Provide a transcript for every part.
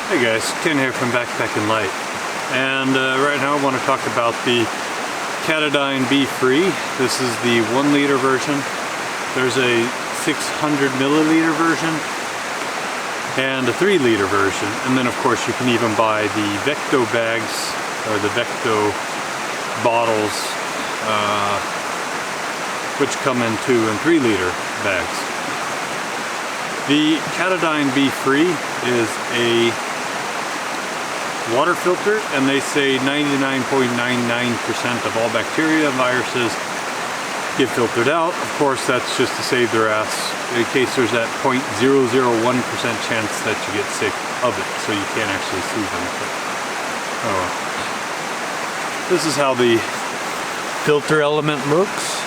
Hey guys, Ken here from Backpacking Light, and right now I want to talk about the Katadyn BeFree. This is the 1 liter version. There's a 600 milliliter version and a 3 liter version, and then of course you can even buy the Vecto bags or the Vecto bottles, which come in 2 and 3 liter bags. The Katadyn BeFree is a water filter, and they say 99.99% of all bacteria and viruses get filtered out. Of course, that's just to save their ass in case there's that 0.001% chance that you get sick of it, so you can't actually see them. But, oh well. This is how the filter element looks.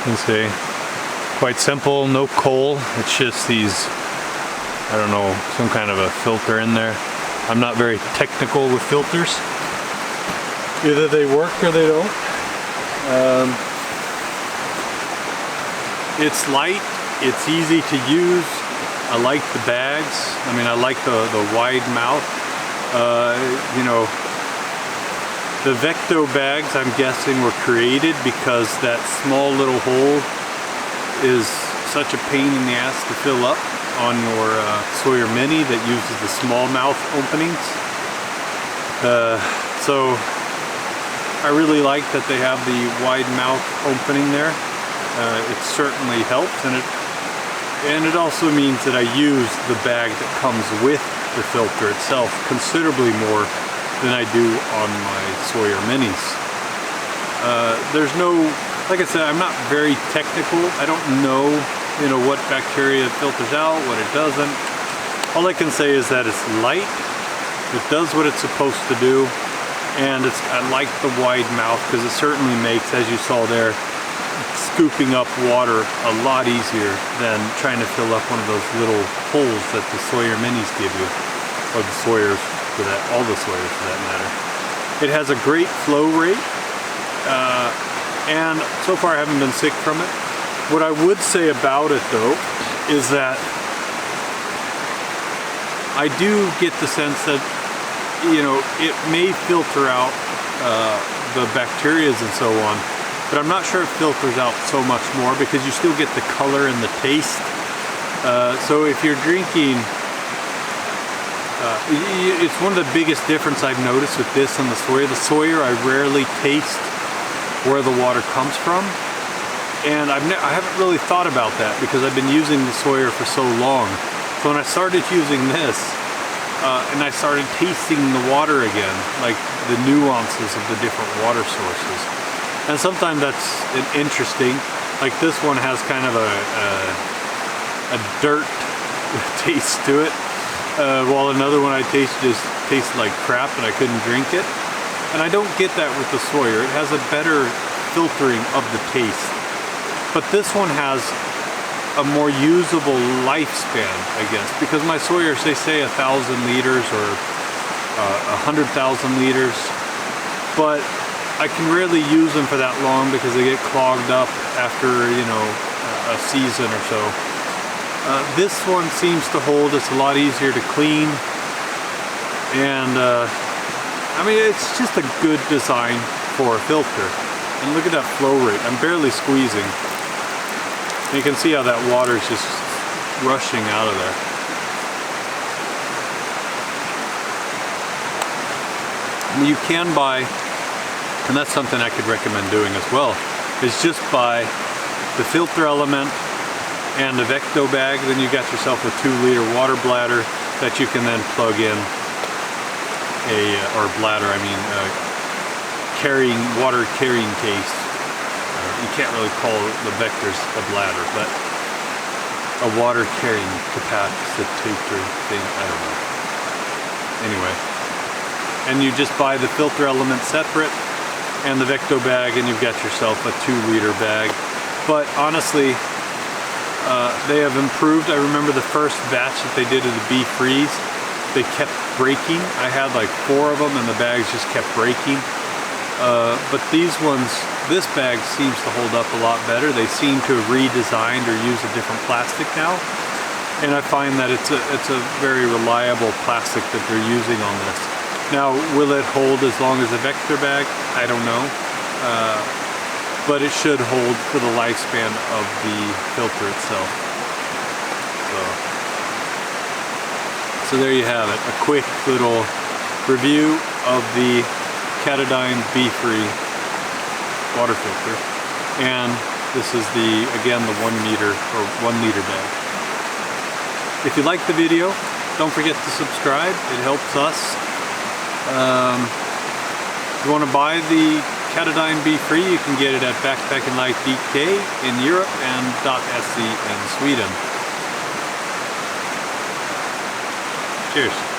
You can see, quite simple, no coal. It's just these, I don't know, some kind of a filter in there. I'm not very technical with filters. Either they work or they don't. It's light, it's easy to use. I like the bags. I mean, I like the wide mouth. You know, the Vecto bags, I'm guessing, were created because that small little hole is such a pain in the ass to fill up on your Sawyer Mini that uses the small mouth openings. So I really like that they have the wide mouth opening there. It certainly helps, and it also means that I use the bag that comes with the filter itself considerably more than I do on my Sawyer Minis. There's no, like I said, I'm not very technical. I don't know, you know, what bacteria it filters out, what it doesn't. All I can say is that it's light, it does what it's supposed to do, and I like the wide mouth because it certainly makes, as you saw there, scooping up water a lot easier than trying to fill up one of those little holes that the Sawyer Minis give you, or the Sawyers for that, all the Sawyers for that matter. It has a great flow rate, and so far I haven't been sick from it. What I would say about it though is that I do get the sense that, you know, it may filter out the bacterias and so on, but I'm not sure it filters out so much more because you still get the color and the taste. So if you're drinking, it's one of the biggest difference I've noticed with this and the Sawyer. The Sawyer, I rarely taste where the water comes from. And I haven't really thought about that because I've been using the Sawyer for so long. So when I started using this, and I started tasting the water again, like the nuances of the different water sources. And sometimes that's interesting. Like this one has kind of a dirt taste to it, while another one I taste just tastes like crap and I couldn't drink it. And I don't get that with the Sawyer. It has a better filtering of the taste. But this one has a more usable lifespan, I guess, because my Sawyers, they say 1,000 liters or 100,000 liters, but I can rarely use them for that long because they get clogged up after, you know, a season or so. This one seems to hold. It's a lot easier to clean, and I mean, it's just a good design for a filter. And look at that flow rate. I'm barely squeezing. You can see how that water is just rushing out of there. And you can buy, and that's something I could recommend doing as well, is just buy the filter element and the Vecto bag. Then you got yourself a 2 liter water bladder that you can then plug in or bladder, I mean, water carrying case. You can't really call the vectors a bladder, but a water carrying capacitator thing, I don't know. Anyway, and you just buy the filter element separate and the Vecto bag, and you've got yourself a 2 liter bag. But honestly, they have improved. I remember the first batch that they did of the BeFrees, they kept breaking. I had like 4 of them and the bags just kept breaking. But these ones, this bag seems to hold up a lot better. They seem to have redesigned or used a different plastic now. And I find that it's a very reliable plastic that they're using on this. Now, will it hold as long as a Vector bag? I don't know. But it should hold for the lifespan of the filter itself. So there you have it. A quick little review of the Katadyn BeFree water filter. And this is again the 1 meter or 1 liter bag. If you like the video, don't forget to subscribe. It helps us. If you want to buy the Katadyn BeFree, you can get it at backpackinglight.se in Europe and .se in Sweden. Cheers.